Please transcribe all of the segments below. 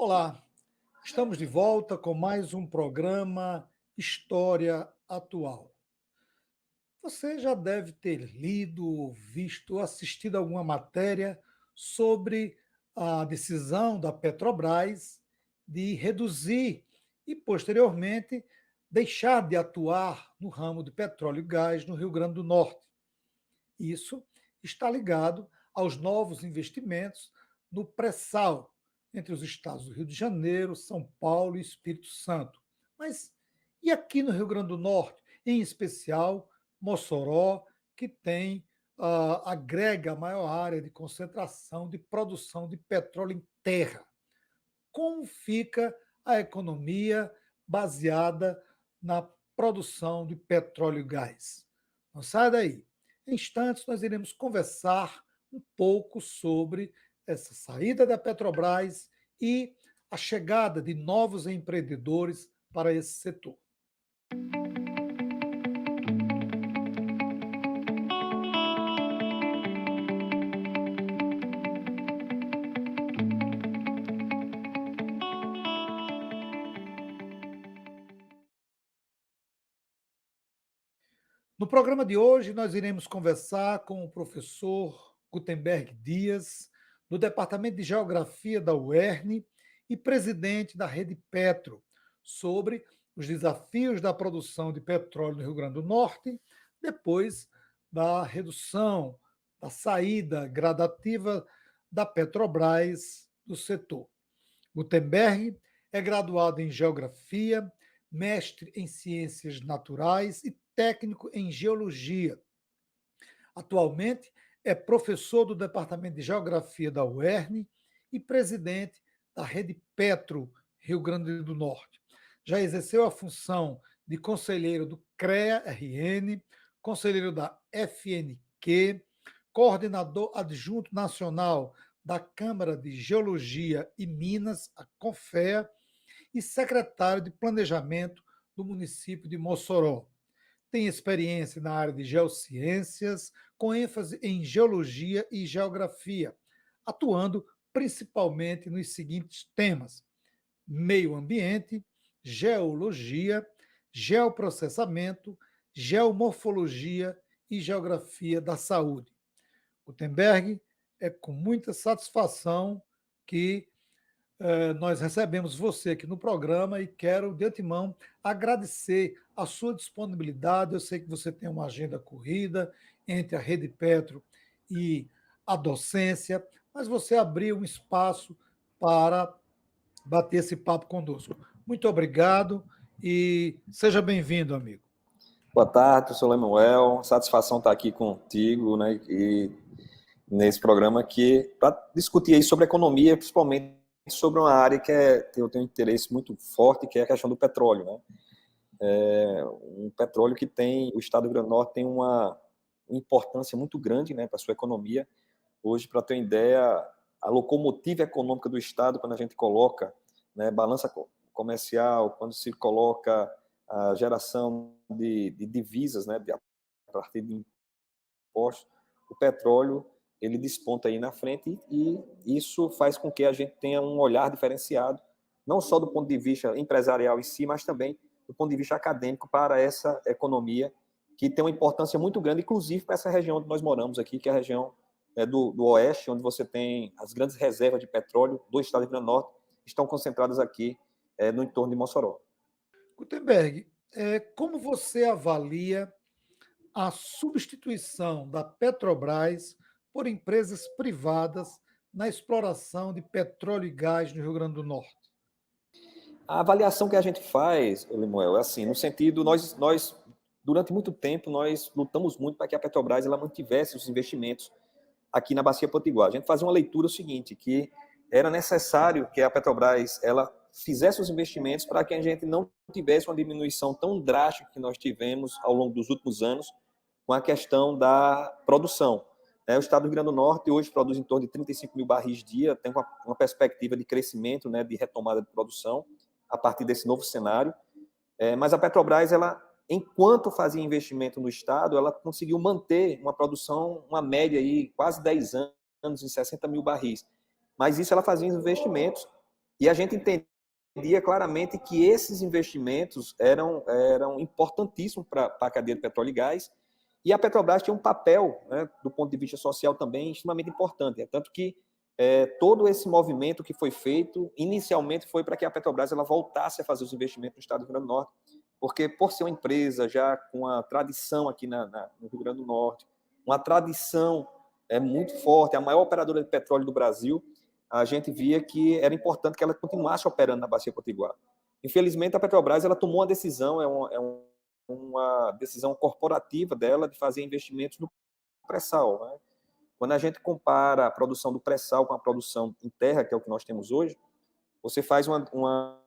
Olá, estamos de volta com mais um programa História Atual. Você já deve ter lido, visto, assistido alguma matéria sobre a decisão da Petrobras de reduzir e, posteriormente, deixar de atuar no ramo de petróleo e gás no Rio Grande do Norte. Isso está ligado aos novos investimentos no pré-sal entre os estados do Rio de Janeiro, São Paulo e Espírito Santo. Mas e aqui no Rio Grande do Norte, em especial Mossoró, que tem agrega a maior área de concentração de produção de petróleo em terra? Como fica a economia baseada na produção de petróleo e gás? Não sai daí. Em instantes, nós iremos conversar um pouco sobre essa saída da Petrobras e a chegada de novos empreendedores para esse setor. No programa de hoje, nós iremos conversar com o professor Gutenberg Dias, do Departamento de Geografia da UERN e presidente da Rede Petro, sobre os desafios da produção de petróleo no Rio Grande do Norte, depois da redução, da saída gradativa da Petrobras do setor. Gutenberg é graduado em Geografia, mestre em Ciências Naturais e técnico em Geologia. Atualmente é professor do Departamento de Geografia da UERN e presidente da Rede Petro Rio Grande do Norte. Já exerceu a função de conselheiro do CREA-RN, conselheiro da FNQ, coordenador adjunto nacional da Câmara de Geologia e Minas, a CONFEA, e secretário de Planejamento do município de Mossoró. Tem experiência na área de geociências, com ênfase em geologia e geografia, atuando principalmente nos seguintes temas: meio ambiente, geologia, geoprocessamento, geomorfologia e geografia da saúde. Gutenberg, é com muita satisfação que nós recebemos você aqui no programa e quero, de antemão, agradecer a sua disponibilidade. Eu sei que você tem uma agenda corrida entre a Rede Petro e a docência, mas você abriu um espaço para bater esse papo conosco. Muito obrigado e seja bem-vindo, amigo. Boa tarde, professor Lemuel. Satisfação estar aqui contigo, né? E nesse programa aqui para discutir aí sobre economia, principalmente sobre uma área que eu tenho um interesse muito forte, que é a questão do petróleo, né? Um petróleo que o estado do Rio Grande do Norte tem uma importância muito grande, né, para a sua economia. Hoje, para ter uma ideia, a locomotiva econômica do estado, quando a gente coloca, né, balança comercial, quando se coloca a geração de divisas, né, a partir de impostos, o petróleo ele desponta aí na frente e isso faz com que a gente tenha um olhar diferenciado, não só do ponto de vista empresarial em si, mas também do ponto de vista acadêmico para essa economia que tem uma importância muito grande, inclusive para essa região onde nós moramos aqui, que é a região do Oeste, onde você tem as grandes reservas de petróleo do estado do Rio Grande do Norte, estão concentradas aqui no entorno de Mossoró. Gutenberg, como você avalia a substituição da Petrobras por empresas privadas na exploração de petróleo e gás no Rio Grande do Norte? A avaliação que a gente faz, Lemuel, é assim, no sentido, nós durante muito tempo, nós lutamos muito para que a Petrobras ela mantivesse os investimentos aqui na Bacia Potiguar. A gente fazia uma leitura seguinte, que era necessário que a Petrobras ela fizesse os investimentos para que a gente não tivesse uma diminuição tão drástica que nós tivemos ao longo dos últimos anos com a questão da produção. O estado do Rio Grande do Norte hoje produz em torno de 35 mil barris dia, tem uma perspectiva de crescimento, né, de retomada de produção a partir desse novo cenário. Mas a Petrobras, ela, enquanto fazia investimento no estado, ela conseguiu manter uma produção, uma média aí, quase 10 anos, em 60 mil barris. Mas isso ela fazia investimentos E a gente entendia claramente que esses investimentos eram importantíssimos para a cadeia de petróleo e gás, e a Petrobras tinha um papel, né, do ponto de vista social também, extremamente importante. Tanto que todo esse movimento que foi feito, inicialmente foi para que a Petrobras ela voltasse a fazer os investimentos no estado do Rio Grande do Norte, porque por ser uma empresa já com a tradição aqui no Rio Grande do Norte, uma tradição muito forte, a maior operadora de petróleo do Brasil, a gente via que era importante que ela continuasse operando na Bacia Potiguar. Infelizmente, a Petrobras ela tomou uma decisão, uma decisão corporativa dela de fazer investimentos no pré-sal. Né? Quando a gente compara a produção do pré-sal com a produção em terra, que é o que nós temos hoje, você faz uma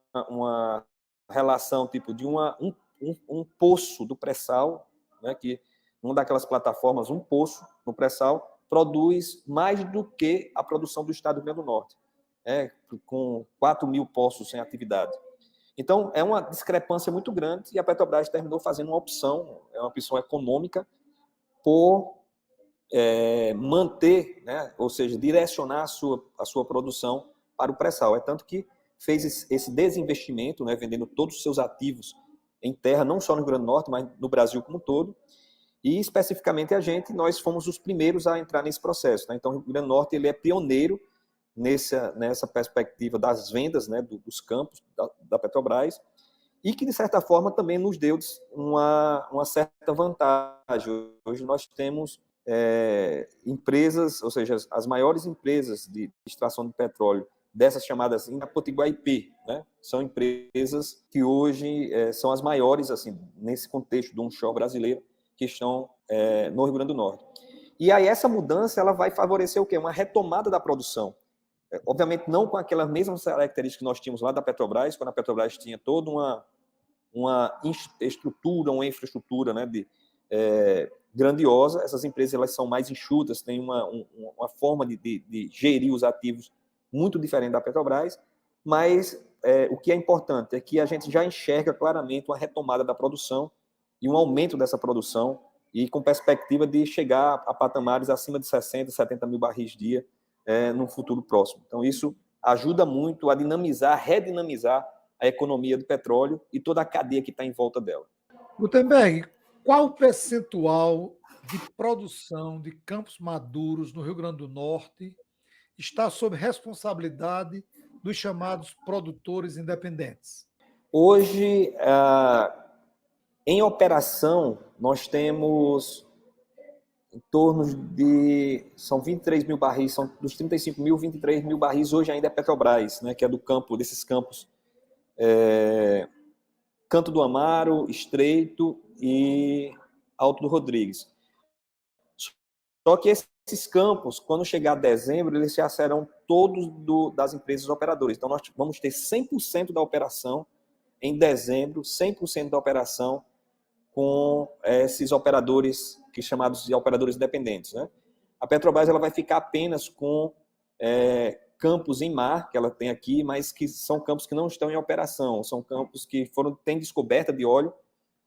relação tipo de um poço do pré-sal, né, que uma daquelas plataformas, um poço no pré-sal, produz mais do que a produção do estado do Rio Grande do Norte, com 4.000 poços em atividade. Então, é uma discrepância muito grande e a Petrobras terminou fazendo uma opção, uma opção econômica, por manter, né, ou seja, direcionar a sua produção para o pré-sal. É tanto que fez esse desinvestimento, né, vendendo todos os seus ativos em terra, não só no Rio Grande do Norte, mas no Brasil como um todo. E, especificamente, nós fomos os primeiros a entrar nesse processo. Né? Então, o Rio Grande do Norte ele é pioneiro nessa perspectiva das vendas, né, dos campos da Petrobras, e que, de certa forma, também nos deu uma certa vantagem. Hoje nós temos empresas, ou seja, as maiores empresas de extração de petróleo, dessas chamadas Potiguar IP, né? São empresas que hoje são as maiores, assim, nesse contexto do onshore brasileiro, que estão no Rio Grande do Norte. E aí essa mudança ela vai favorecer o quê? Uma retomada da produção. Obviamente não com aquelas mesmas características que nós tínhamos lá da Petrobras, quando a Petrobras tinha toda uma estrutura, uma infraestrutura, né, grandiosa. Essas empresas elas são mais enxutas, têm uma forma de gerir os ativos muito diferente da Petrobras, mas o que é importante é que a gente já enxerga claramente uma retomada da produção e um aumento dessa produção, e com perspectiva de chegar a patamares acima de 60, 70 mil barris dia no futuro próximo. Então, isso ajuda muito a dinamizar, redinamizar a economia do petróleo e toda a cadeia que está em volta dela. Gutenberg, qual o percentual de produção de campos maduros no Rio Grande do Norte está sob responsabilidade dos chamados produtores independentes? Hoje, em operação, nós temos em torno são 23 mil barris, são dos 35 mil, 23 mil barris hoje ainda é Petrobras, né, que é desses campos, Canto do Amaro, Estreito e Alto do Rodrigues. Só que esses campos, quando chegar dezembro, eles já serão todos das empresas operadoras. Então, nós vamos ter 100% da operação em dezembro, 100% da operação com esses operadores, que chamados de operadores independentes. Né? A Petrobras ela vai ficar apenas com campos em mar, que ela tem aqui, mas que são campos que não estão em operação, são campos que têm descoberta de óleo,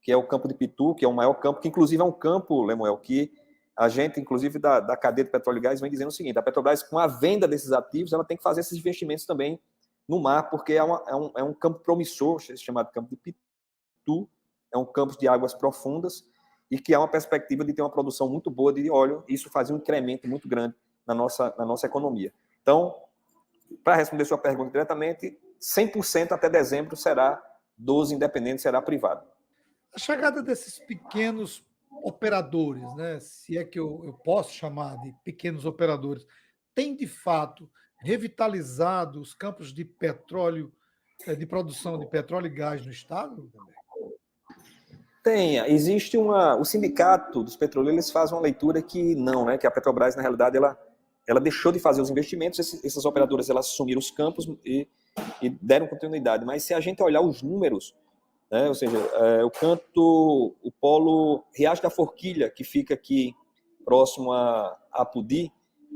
que é o campo de Pitu, que é o maior campo, que inclusive é um campo, Lemuel, que a gente, inclusive, da cadeia de petróleo e gás, vem dizendo o seguinte: a Petrobras, com a venda desses ativos, ela tem que fazer esses investimentos também no mar, porque é um campo promissor, chamado campo de Pitu, é um campo de águas profundas, e que há uma perspectiva de ter uma produção muito boa de óleo, e isso faz um incremento muito grande na nossa economia. Então, para responder sua pergunta diretamente, 100% até dezembro será dos independentes, será privado. A chegada desses pequenos operadores, né, se é que eu posso chamar de pequenos operadores, tem de fato revitalizado os campos de petróleo, de produção de petróleo e gás no estado? Existe o sindicato dos petroleiros faz uma leitura que não, né, que a Petrobras, na realidade, ela deixou de fazer os investimentos, essas operadoras elas assumiram os campos e deram continuidade. Mas se a gente olhar os números, né, ou seja, o polo Riacho da Forquilha, que fica aqui próximo a Apudi,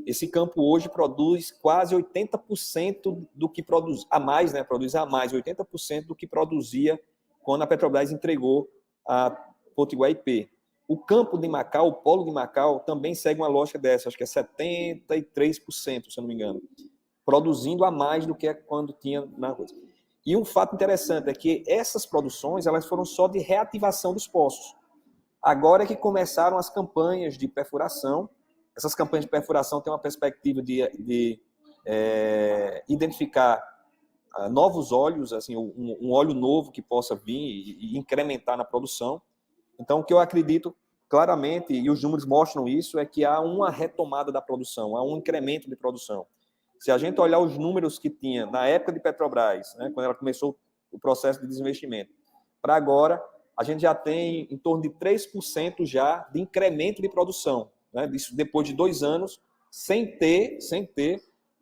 esse campo hoje produz quase 80% do que produz, a mais, né, produz a mais, 80% do que produzia quando a Petrobras entregou a Potiguar IP. O campo de Macau, o polo de Macau, também segue uma lógica dessa, acho que é 73%, se eu não me engano. produzindo a mais do que quando tinha na coisa. E um fato interessante é que essas produções elas foram só de reativação dos poços. Agora é que começaram as campanhas de perfuração. Essas campanhas de perfuração têm uma perspectiva de identificar novos óleos, assim, um óleo novo que possa vir e incrementar na produção. Então, o que eu acredito claramente, e os números mostram isso, é que há uma retomada da produção, há um incremento de produção. Se a gente olhar os números que tinha na época de Petrobras, né, quando ela começou o processo de desinvestimento, para agora, a gente já tem em torno de 3% já de incremento de produção, né, isso depois de 2 anos, sem ter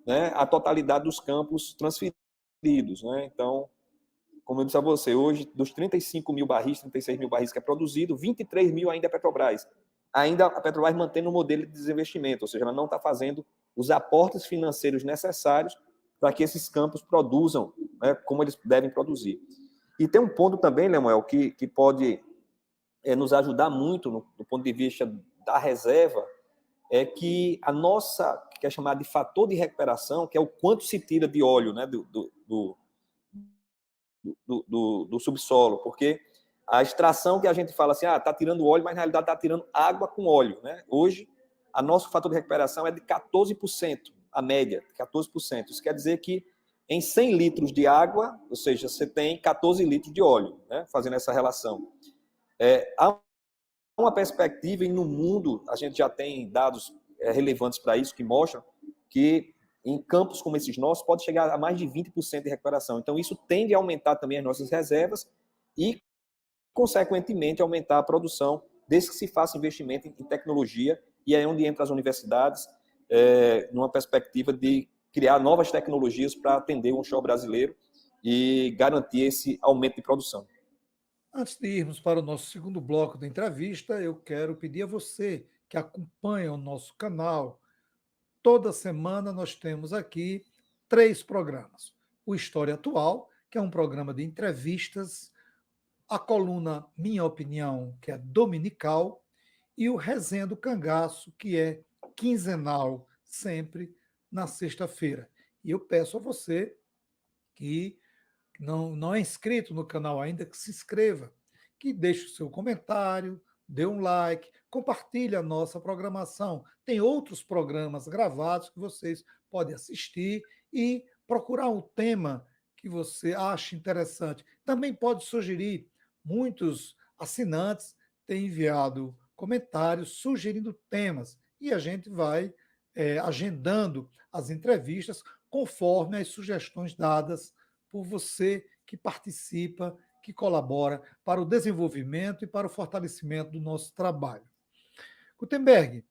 né, a totalidade dos campos transferidos. Né? Então, como eu disse a você, hoje, dos 35 mil barris, 36 mil barris que é produzido, 23 mil ainda é Petrobras. Ainda a Petrobras mantém um modelo de desinvestimento, ou seja, ela não está fazendo os aportes financeiros necessários para que esses campos produzam, né, como eles devem produzir. E tem um ponto também, Lemuel, que pode nos ajudar muito do ponto de vista da reserva, é que a nossa, que é chamada de fator de recuperação, que é o quanto se tira de óleo, né, do subsolo, porque a extração que a gente fala assim, está tirando óleo, mas na realidade está tirando água com óleo. Né? Hoje, a nosso fator de recuperação é de 14%, a média, 14%. Isso quer dizer que em 100 litros de água, ou seja, você tem 14 litros de óleo, né? Fazendo essa relação. Há uma perspectiva, e no mundo a gente já tem dados relevantes para isso, que mostram que em campos como esses nossos, pode chegar a mais de 20% de recuperação. Então, isso tende a aumentar também as nossas reservas e, consequentemente, aumentar a produção, desde que se faça investimento em tecnologia, e é onde entra as universidades, numa perspectiva de criar novas tecnologias para atender o onshore brasileiro e garantir esse aumento de produção. Antes de irmos para o nosso segundo bloco da entrevista, eu quero pedir a você que acompanha o nosso canal. Toda semana nós temos aqui 3 programas. O História Atual, que é um programa de entrevistas, a coluna Minha Opinião, que é dominical, e o Resenha do Cangaço, que é quinzenal, sempre na sexta-feira. E eu peço a você que não é inscrito no canal ainda, que se inscreva, que deixe o seu comentário, dê um like, compartilhe a nossa programação. Tem outros programas gravados que vocês podem assistir e procurar um tema que você ache interessante. Também pode sugerir. Muitos assinantes têm enviado comentários sugerindo temas e a gente vai agendando as entrevistas conforme as sugestões dadas por você que participa, que colabora para o desenvolvimento e para o fortalecimento do nosso trabalho. Gutenberg,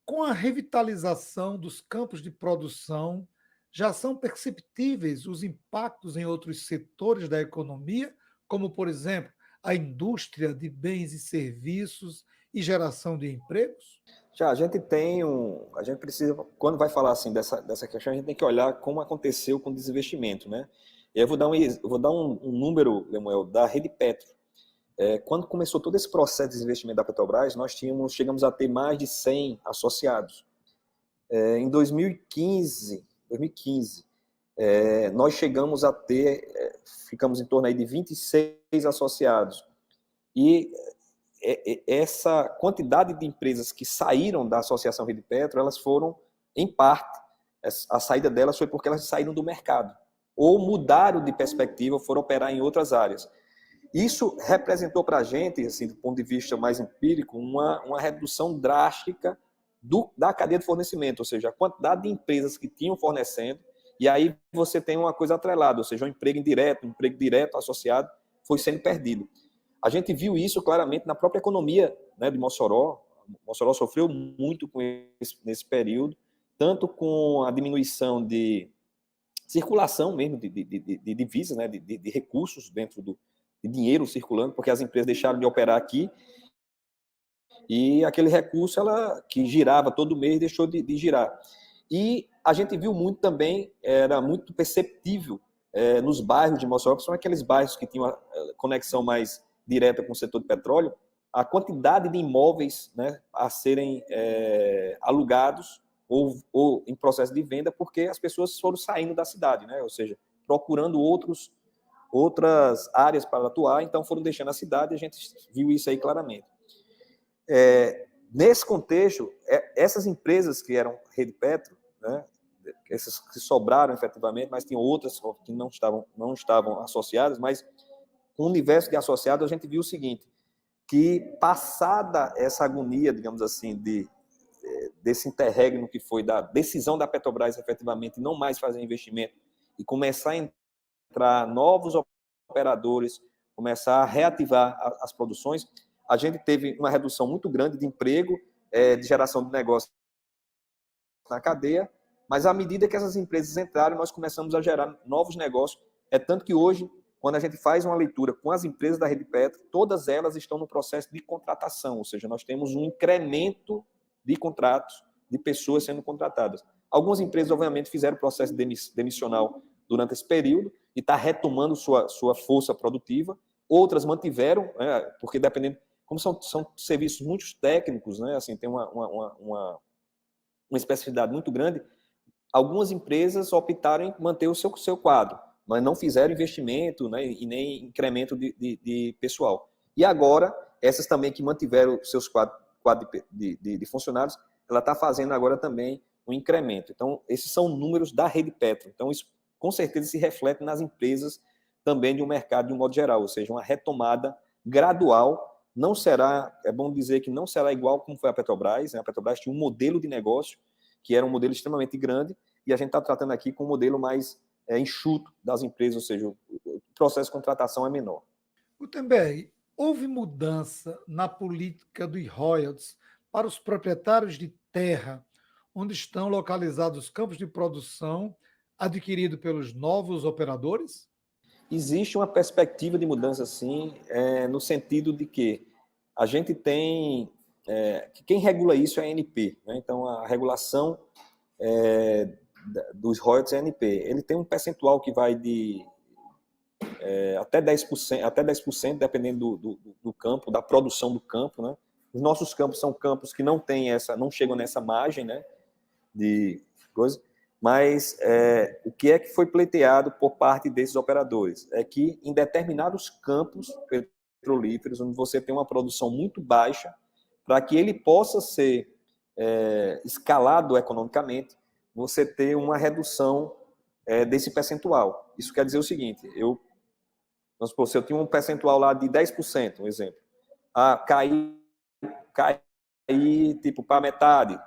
com a revitalização dos campos de produção, já são perceptíveis os impactos em outros setores da economia, como, por exemplo, a indústria de bens e serviços e geração de empregos? Já, a gente precisa, quando vai falar assim dessa questão, a gente tem que olhar como aconteceu com o desinvestimento, né? E eu vou dar um número, Lemuel, da Rede Petro. Quando começou todo esse processo de desinvestimento da Petrobras, nós chegamos a ter mais de 100 associados. Em 2015, nós chegamos a ter, ficamos em torno aí de 26 associados. E essa quantidade de empresas que saíram da Associação Rede Petro, elas foram, em parte, a saída delas foi porque elas saíram do mercado, ou mudaram de perspectiva, foram operar em outras áreas. Isso representou para a gente, assim, do ponto de vista mais empírico, uma redução drástica da cadeia de fornecimento, ou seja, a quantidade de empresas que tinham fornecendo, e aí você tem uma coisa atrelada, ou seja, um emprego direto associado, foi sendo perdido. A gente viu isso claramente na própria economia, né, de Mossoró. Mossoró sofreu muito nesse período, tanto com a diminuição de circulação mesmo de divisas, né, de recursos dentro de dinheiro circulando, porque as empresas deixaram de operar aqui e aquele recurso que girava todo mês deixou de girar. E a gente viu muito também, era muito perceptível nos bairros de Mossoró, que são aqueles bairros que tinham a conexão mais direta com o setor de petróleo, a quantidade de imóveis, né, a serem alugados ou em processo de venda, porque as pessoas foram saindo da cidade, né? Ou seja, procurando outras áreas para atuar, então foram deixando a cidade, e a gente viu isso aí claramente. Nesse contexto, essas empresas que eram Rede Petro, né, essas que sobraram efetivamente, mas tinham outras que não estavam associadas, mas com o universo de associados, a gente viu o seguinte, que passada essa agonia, digamos assim, desse interregno que foi da decisão da Petrobras efetivamente não mais fazer investimento e começar a entrar novos operadores, começar a reativar as produções, a gente teve uma redução muito grande de emprego, de geração de negócio na cadeia, mas à medida que essas empresas entraram, nós começamos a gerar novos negócios. É tanto que hoje, quando a gente faz uma leitura com as empresas da Rede Petro, todas elas estão no processo de contratação, ou seja, nós temos um incremento de contratos, de pessoas sendo contratadas. Algumas empresas, obviamente, fizeram o processo demissional durante esse período e está retomando sua força produtiva. Outras mantiveram, né, porque dependendo, como são serviços muito técnicos, né, assim, tem uma especificidade muito grande, algumas empresas optaram em manter o seu quadro, mas não fizeram investimento, né, e nem incremento de pessoal. E agora, essas também que mantiveram seus quadros de funcionários, ela está fazendo agora também um incremento. Então, esses são números da Rede Petro. Então, isso com certeza se reflete nas empresas também de um mercado de um modo geral, ou seja, uma retomada gradual. Não será, é bom dizer que não será igual como foi a Petrobras, né? A Petrobras tinha um modelo de negócio que era um modelo extremamente grande, e a gente está tratando aqui com um modelo mais enxuto das empresas, ou seja, o processo de contratação é menor. Gutenberg, houve mudança na política dos royalties para os proprietários de terra onde estão localizados os campos de produção adquiridos pelos novos operadores? Existe uma perspectiva de mudança, sim, no sentido de que a gente tem... que quem regula isso é a ANP, né? Então, a regulação dos royalties é a ANP. Ele tem um percentual que vai de até 10%, dependendo do campo, da produção do campo, né? Os nossos campos são campos que não chegam nessa margem, né, de coisa, mas o que é que foi pleiteado por parte desses operadores? É que em determinados campos petrolíferos, onde você tem uma produção muito baixa, para que ele possa ser escalado economicamente, você ter uma redução desse percentual. Isso quer dizer o seguinte, vamos supor, se eu tinha um percentual lá de 10%, um exemplo, cair tipo para metade,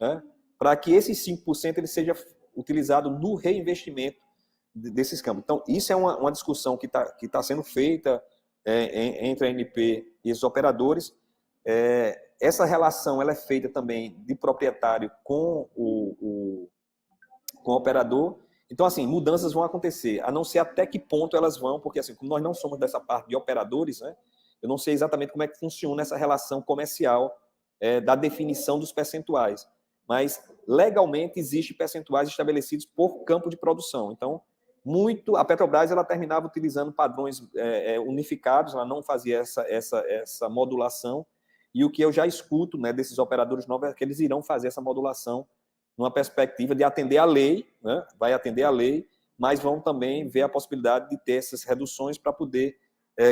né? Para que esses 5% ele seja utilizado no reinvestimento desses campos. Então, isso é uma discussão que tá sendo feita entre a ANP e os operadores. Essa relação ela é feita também de proprietário com o operador. Então, assim, mudanças vão acontecer, a não ser até que ponto elas vão, porque, assim, como nós não somos dessa parte de operadores, né, eu não sei exatamente como é que funciona essa relação comercial da definição dos percentuais. Mas, legalmente, existem percentuais estabelecidos por campo de produção. Então, a Petrobras ela terminava utilizando padrões unificados, ela não fazia essa modulação, e o que eu já escuto, né, desses operadores novos é que eles irão fazer essa modulação numa perspectiva de atender à lei, né? Vai atender à lei, mas vão também ver a possibilidade de ter essas reduções para poder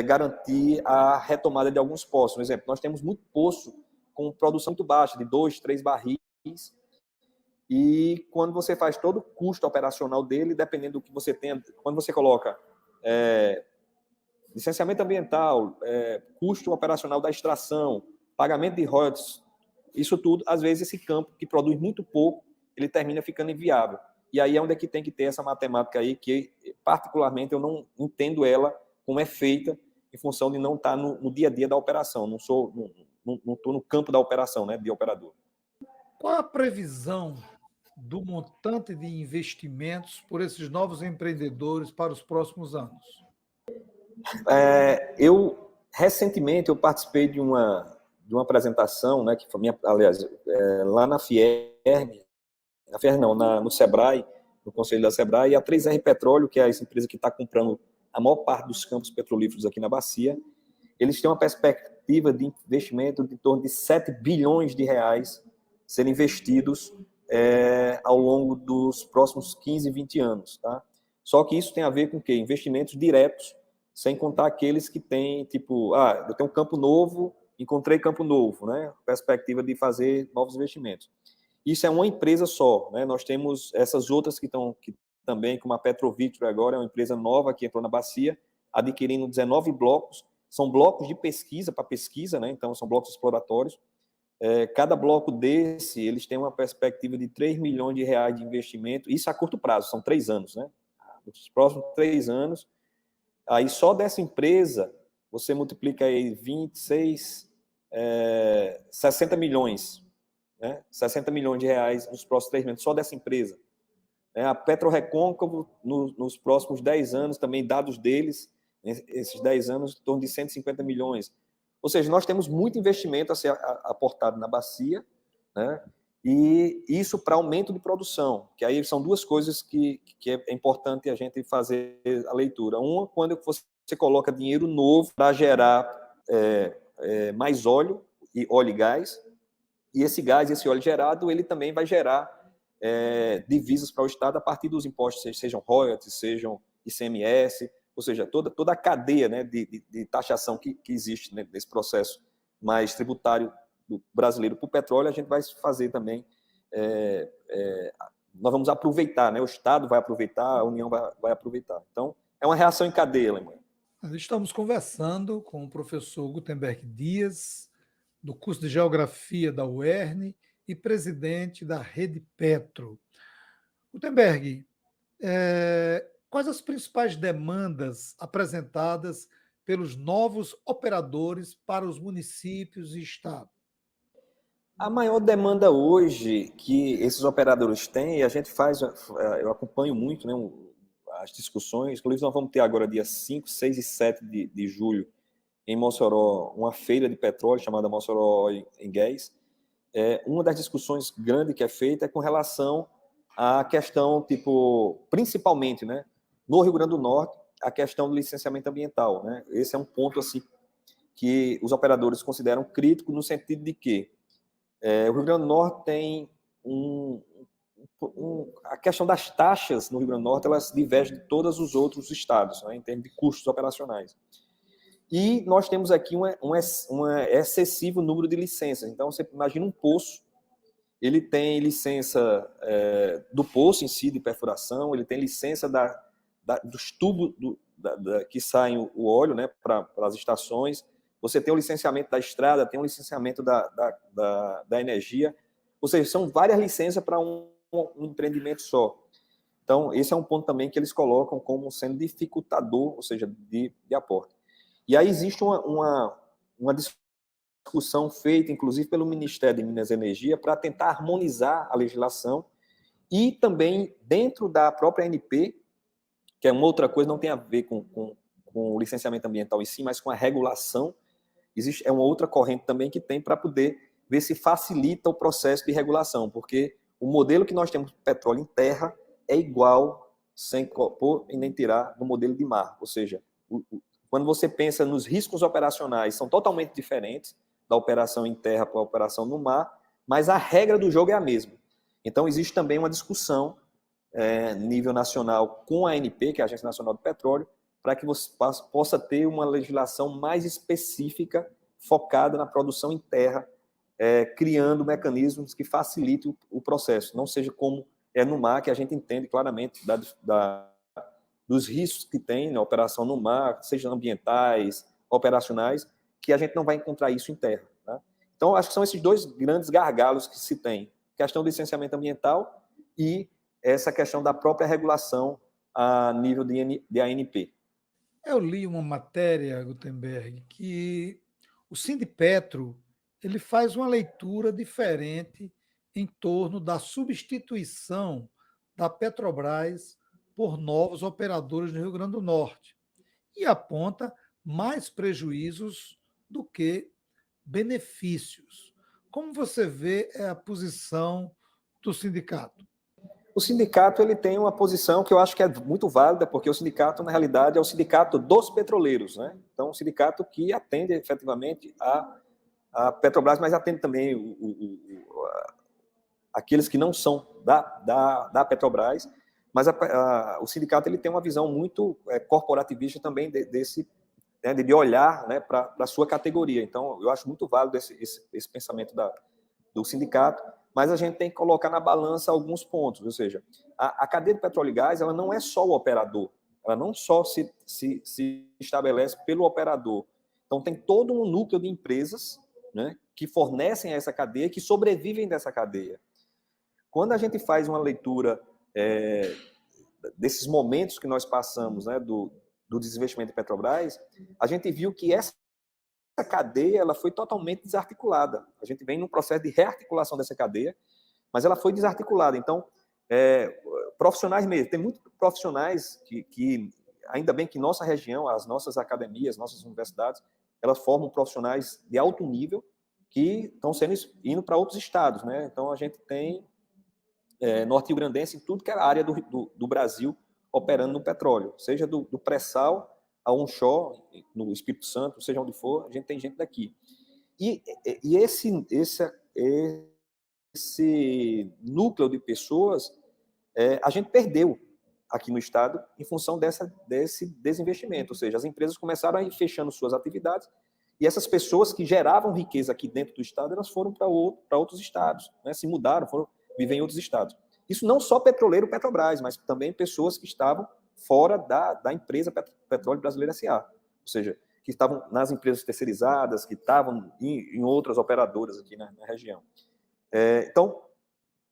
garantir a retomada de alguns poços. Por exemplo, nós temos muito poço com produção muito baixa, de 2, 3 barris, e quando você faz todo o custo operacional dele, dependendo do que você tenha, quando você coloca licenciamento ambiental, custo operacional da extração, pagamento de royalties, isso tudo, às vezes, esse campo que produz muito pouco, ele termina ficando inviável. E aí é onde é que tem que ter essa matemática aí, que particularmente eu não entendo ela como é feita em função de não estar no dia a dia da operação, não estou no campo da operação, né, de operador. Qual a previsão do montante de investimentos por esses novos empreendedores para os próximos anos? Recentemente, eu participei de uma apresentação, né, que foi aliás, lá na Fierm, não, no Sebrae, no Conselho da Sebrae, e a 3R Petróleo, que é essa empresa que está comprando a maior parte dos campos petrolíferos aqui na bacia, eles têm uma perspectiva de investimento de em torno de 7 bilhões de reais serem investidos ao longo dos próximos 15, 20 anos. Tá? Só que isso tem a ver com o quê? Investimentos diretos, sem contar aqueles que têm, tipo, eu tenho um campo novo, encontrei campo novo, né? Perspectiva de fazer novos investimentos. Isso é uma empresa só, né? Nós temos essas outras que estão também, como a Petrovitro agora, é uma empresa nova que entrou na bacia, adquirindo 19 blocos. São blocos de pesquisa, para pesquisa, né? Então são blocos exploratórios. Cada bloco desse, eles têm uma perspectiva de 3 milhões de reais de investimento, isso a curto prazo, são 3 anos, né? Nos próximos 3 anos, aí só dessa empresa, você multiplica aí 26, 60 milhões, né? 60 milhões de reais nos próximos 3 meses, só dessa empresa. A PetroRecôncavo, nos próximos 10 anos, também dados deles, esses 10 anos, em torno de 150 milhões. Ou seja, nós temos muito investimento a ser aportado na bacia, né? E isso para aumento de produção, que aí são duas coisas que é importante a gente fazer a leitura. Uma, quando você coloca dinheiro novo para gerar mais óleo e gás, e esse gás, esse óleo gerado, ele também vai gerar divisas para o Estado a partir dos impostos, sejam royalties, sejam ICMS, ou seja, toda a cadeia, né, de taxação que existe, né, nesse processo mais tributário do brasileiro para o petróleo, a gente vai fazer também, nós vamos aproveitar, né, o Estado vai aproveitar, a União vai aproveitar. Então, é uma reação em cadeia, Alemanha. Nós estamos conversando com o professor Gutenberg Dias, do curso de Geografia da UERN e presidente da Rede Petro. Gutenberg, quais as principais demandas apresentadas pelos novos operadores para os municípios e estados? A maior demanda hoje que esses operadores têm, e a gente faz, eu acompanho muito, né, as discussões, inclusive nós vamos ter agora dia 5, 6 e 7 de julho, em Mossoró, uma feira de petróleo chamada Mossoró em Gás. Uma das discussões grandes que é feita é com relação à questão, principalmente, né, no Rio Grande do Norte, a questão do licenciamento ambiental, né? Esse é um ponto assim que os operadores consideram crítico no sentido de que o Rio Grande do Norte tem a questão das taxas no Rio Grande do Norte, elas divergem de todos os outros estados, né, em termos de custos operacionais. E nós temos aqui um excessivo número de licenças. Então, você imagina um poço, ele tem licença do poço em si, de perfuração, ele tem licença dos tubos que saem o óleo, né, para as estações, você tem o licenciamento da estrada, tem o licenciamento da energia, ou seja, são várias licenças para um empreendimento só. Então, esse é um ponto também que eles colocam como sendo dificultador, ou seja, de aporte. E aí existe uma discussão feita, inclusive, pelo Ministério de Minas e Energia, para tentar harmonizar a legislação e também dentro da própria ANP, que é uma outra coisa, não tem a ver com o licenciamento ambiental em si, mas com a regulação. É uma outra corrente também que tem para poder ver se facilita o processo de regulação, porque o modelo que nós temos de petróleo em terra é igual, sem pôr e nem tirar, do modelo de mar. Ou seja, quando você pensa nos riscos operacionais, são totalmente diferentes da operação em terra para a operação no mar, mas a regra do jogo é a mesma. Então, existe também uma discussão nível nacional com a ANP, que é a Agência Nacional do Petróleo, para que você possa ter uma legislação mais específica, focada na produção em terra, criando mecanismos que facilitem o processo, não seja como é no mar, que a gente entende claramente dos riscos que tem na operação no mar, sejam ambientais, operacionais, que a gente não vai encontrar isso em terra. Tá? Então, acho que são esses dois grandes gargalos que se tem, questão do licenciamento ambiental e essa questão da própria regulação a nível de ANP. Eu li uma matéria, Gutenberg, que o Sindipetro ele faz uma leitura diferente em torno da substituição da Petrobras por novos operadores no Rio Grande do Norte e aponta mais prejuízos do que benefícios. Como você vê a posição do sindicato? O sindicato ele tem uma posição que eu acho que é muito válida, porque o sindicato, na realidade, é o sindicato dos petroleiros, né? Então, um sindicato que atende efetivamente a Petrobras, mas atende também aqueles que não são da Petrobras, mas o sindicato ele tem uma visão muito corporativista também de olhar, né, para a sua categoria. Então, eu acho muito válido esse pensamento do sindicato, mas a gente tem que colocar na balança alguns pontos, ou seja, a cadeia de petróleo e gás ela não é só o operador, ela não só se estabelece pelo operador. Então, tem todo um núcleo de empresas, né, que fornecem essa cadeia, que sobrevivem dessa cadeia. Quando a gente faz uma leitura desses momentos que nós passamos, né, do desinvestimento de Petrobras, a gente viu que essa cadeia ela foi totalmente desarticulada. A gente vem num processo de rearticulação dessa cadeia, mas ela foi desarticulada. Então, profissionais mesmo, tem muitos profissionais que, ainda bem que nossa região, as nossas academias, nossas universidades, elas formam profissionais de alto nível que estão indo para outros estados, né? Então, a gente tem norte-riograndense em tudo que é a área do Brasil operando no petróleo, seja do pré-sal a onshore, no Espírito Santo, seja onde for, a gente tem gente daqui. E esse núcleo de pessoas a gente perdeu aqui no estado em função desse desinvestimento, ou seja, as empresas começaram a ir fechando suas atividades e essas pessoas que geravam riqueza aqui dentro do estado, elas foram para outros estados, né? Se mudaram, foram viver em outros estados. Isso não só petroleiro Petrobras, mas também pessoas que estavam fora da empresa Petróleo Brasileiro S.A., ou seja, que estavam nas empresas terceirizadas, que estavam em outras operadoras aqui na região. Então,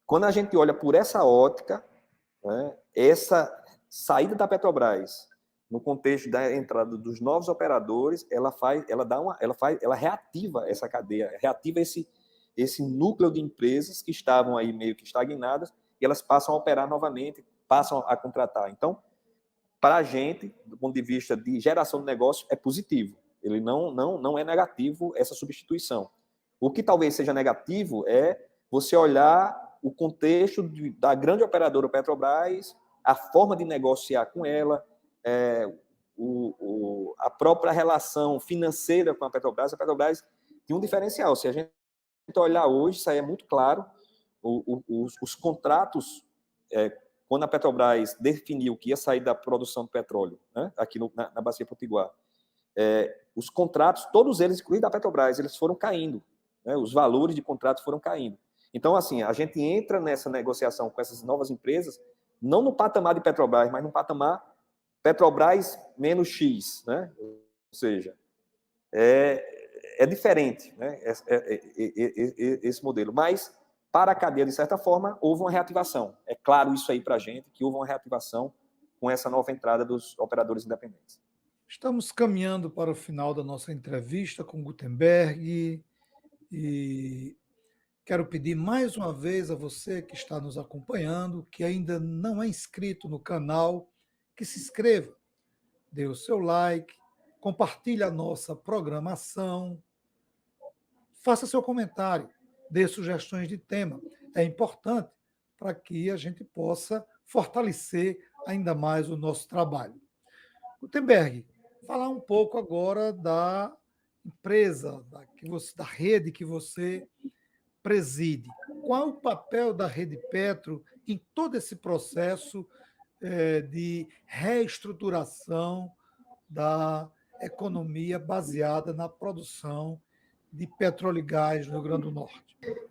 quando a gente olha por essa ótica, né, essa saída da Petrobras, no contexto da entrada dos novos operadores, ela reativa essa cadeia, reativa esse núcleo de empresas que estavam aí meio que estagnadas e elas passam a operar novamente, passam a contratar. Então, para a gente, do ponto de vista de geração de negócio, é positivo. Ele não é negativo essa substituição. O que talvez seja negativo é você olhar o contexto da grande operadora Petrobras, a forma de negociar com ela, a própria relação financeira com a Petrobras tem um diferencial. Se a gente olhar hoje, isso aí é muito claro, os contratos, quando a Petrobras definiu que ia sair da produção de petróleo, né, aqui na Bacia Potiguar, os contratos, todos eles, incluindo da Petrobras, eles foram caindo, né, os valores de contratos foram caindo. Então, assim, a gente entra nessa negociação com essas novas empresas, não no patamar de Petrobras, mas no patamar Petrobras menos X, né? Ou seja, é diferente, né? Esse modelo. Mas, para a cadeia, de certa forma, houve uma reativação. É claro isso aí para a gente, que houve uma reativação com essa nova entrada dos operadores independentes. Estamos caminhando para o final da nossa entrevista com Gutenberg e quero pedir mais uma vez a você que está nos acompanhando, que ainda não é inscrito no canal, que se inscreva, dê o seu like, compartilhe a nossa programação, faça seu comentário, dê sugestões de tema. É importante para que a gente possa fortalecer ainda mais o nosso trabalho. Gutenberg, falar um pouco agora da empresa, da rede que você preside. Qual o papel da Rede Petro em todo esse processo de reestruturação da economia baseada na produção de petróleo e gás no Rio Grande do Norte?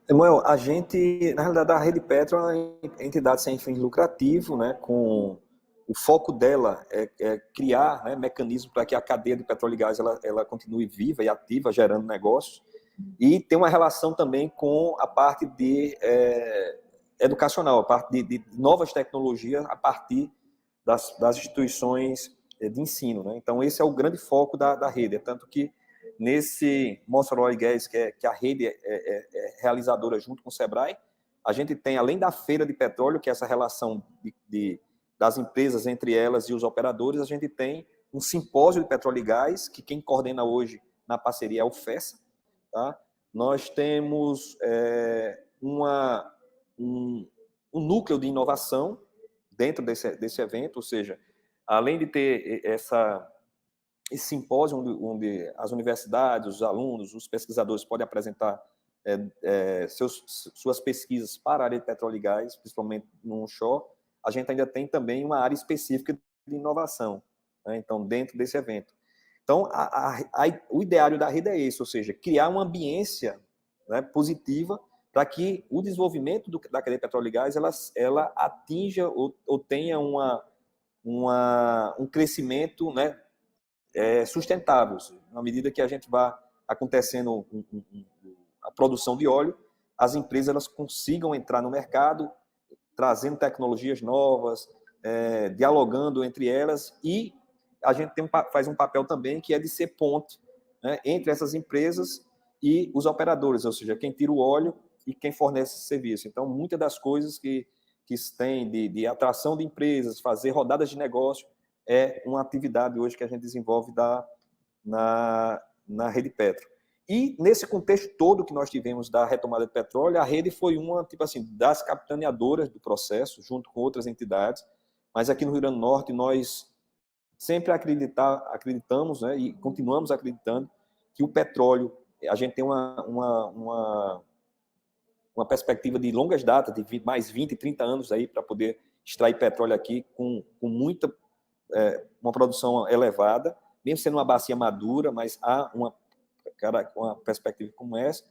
Samuel, a gente, na realidade, a Rede Petro é uma entidade sem fins lucrativos, né, com o foco dela é criar, né, mecanismos para que a cadeia de petróleo e gás ela continue viva e ativa, gerando negócios, e tem uma relação também com a parte de educacional, a parte de novas tecnologias a partir das instituições de ensino, né? Então, esse é o grande foco da rede, tanto que nesse Mostra Oil Gas, que a rede realizadora junto com o Sebrae, a gente tem, além da feira de petróleo, que é essa relação das empresas entre elas e os operadores, a gente tem um simpósio de petróleo e gás, que quem coordena hoje na parceria é o FESA. Tá? Nós temos um núcleo de inovação dentro desse evento, ou seja, além de ter esse simpósio onde as universidades, os alunos, os pesquisadores podem apresentar suas pesquisas para a área de petróleo e gás, principalmente no onshore, a gente ainda tem também uma área específica de inovação, né? Então, dentro desse evento. Então, o ideário da rede é esse, ou seja, criar uma ambiência, né, positiva para que o desenvolvimento da cadeia de petróleo e gás ela atinja ou tenha um crescimento, né, sustentável. Na medida que a gente vá acontecendo a produção de óleo, as empresas elas consigam entrar no mercado, trazendo tecnologias novas, dialogando entre elas, e a gente faz um papel também que é de ser ponte, né, entre essas empresas e os operadores, ou seja, quem tira o óleo e quem fornece esse serviço. Então, muitas das coisas que se tem de atração de empresas, fazer rodadas de negócio, é uma atividade hoje que a gente desenvolve na Rede Petro. E nesse contexto todo que nós tivemos da retomada de petróleo, a rede foi uma, tipo assim, das capitaneadoras do processo, junto com outras entidades, mas aqui no Rio Grande do Norte nós sempre acreditamos, né, e continuamos acreditando que o petróleo, a gente tem uma perspectiva de longas datas, de mais 20, 30 anos aí para poder extrair petróleo aqui com muita, uma produção elevada, mesmo sendo uma bacia madura, mas há uma perspectiva como essa.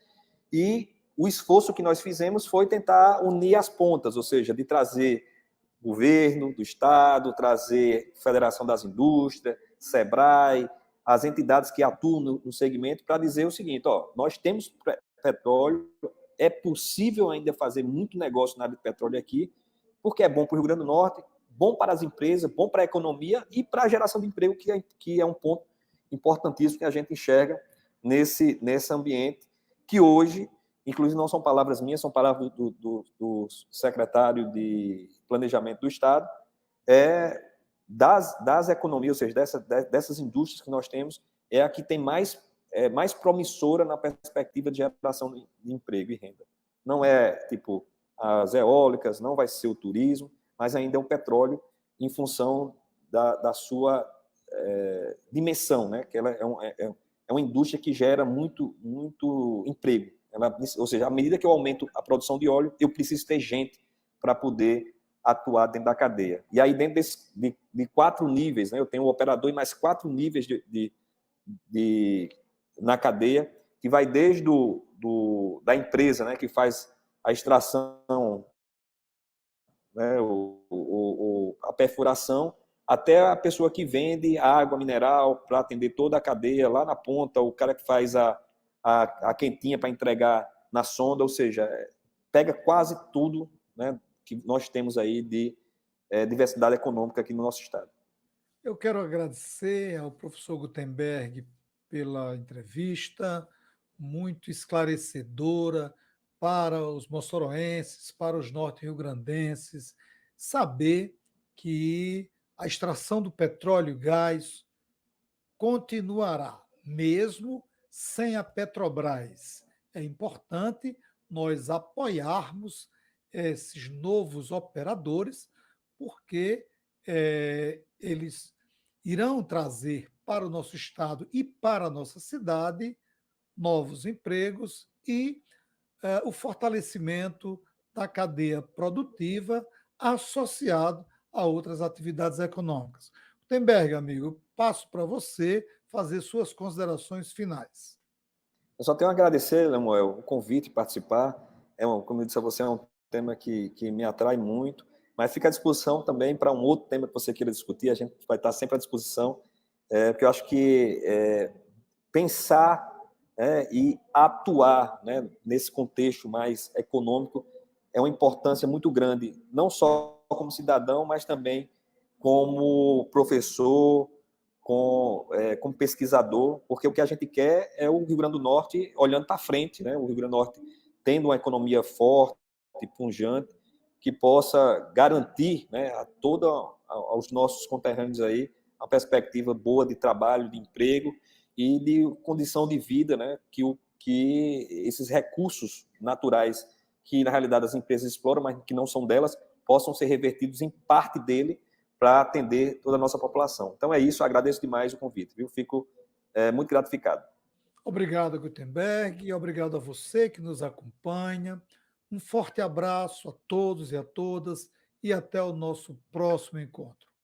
E o esforço que nós fizemos foi tentar unir as pontas, ou seja, de trazer governo do Estado, trazer Federação das Indústrias, SEBRAE, as entidades que atuam no segmento, para dizer o seguinte: ó, nós temos petróleo, é possível ainda fazer muito negócio na área de petróleo aqui, porque é bom para o Rio Grande do Norte, bom para as empresas, bom para a economia e para a geração de emprego, que é um ponto importantíssimo que a gente enxerga nesse ambiente, que hoje, inclusive não são palavras minhas, são palavras do secretário de Planejamento do Estado, das economias, ou seja, dessas indústrias que nós temos, é a que tem mais promissora na perspectiva de geração de emprego e renda. Não é tipo as eólicas, não vai ser o turismo, mas ainda é o petróleo em função da sua dimensão, né? Que ela é uma indústria que gera muito emprego. Ou seja, à medida que eu aumento a produção de óleo, eu preciso ter gente para poder atuar dentro da cadeia. E aí, dentro de 4 níveis, né, eu tenho o operador e mais 4 níveis na cadeia, que vai desde da empresa, né, que faz a extração, né, a perfuração, até a pessoa que vende água mineral para atender toda a cadeia, lá na ponta, o cara que faz a quentinha para entregar na sonda, ou seja, pega quase tudo, né, que nós temos aí de diversidade econômica aqui no nosso estado. Eu quero agradecer ao professor Gutenberg pela entrevista, muito esclarecedora para os moçoroenses, para os norte-riograndenses, saber que a extração do petróleo e gás continuará, mesmo sem a Petrobras. É importante nós apoiarmos esses novos operadores, porque eles irão trazer para o nosso estado e para a nossa cidade novos empregos e o fortalecimento da cadeia produtiva associado a outras atividades econômicas. Gutenberg, amigo, passo para você fazer suas considerações finais. Eu só tenho a agradecer, Lemuel, o convite participar. Como eu disse a você, é um tema que me atrai muito, mas fica à disposição também para um outro tema que você queira discutir. A gente vai estar sempre à disposição, porque eu acho que pensar e atuar, né, nesse contexto mais econômico é uma importância muito grande, não só como cidadão, mas também como professor, como pesquisador, porque o que a gente quer é o Rio Grande do Norte olhando para frente, né? O Rio Grande do Norte tendo uma economia forte, pujante, que possa garantir, né, aos nossos conterrâneos aí uma perspectiva boa de trabalho, de emprego e de condição de vida, né, que esses recursos naturais que, na realidade, as empresas exploram, mas que não são delas, possam ser revertidos em parte dele para atender toda a nossa população. Então é isso, agradeço demais o convite, viu? Fico muito gratificado. Obrigado, Gutenberg, e obrigado a você que nos acompanha. Um forte abraço a todos e a todas, e até o nosso próximo encontro.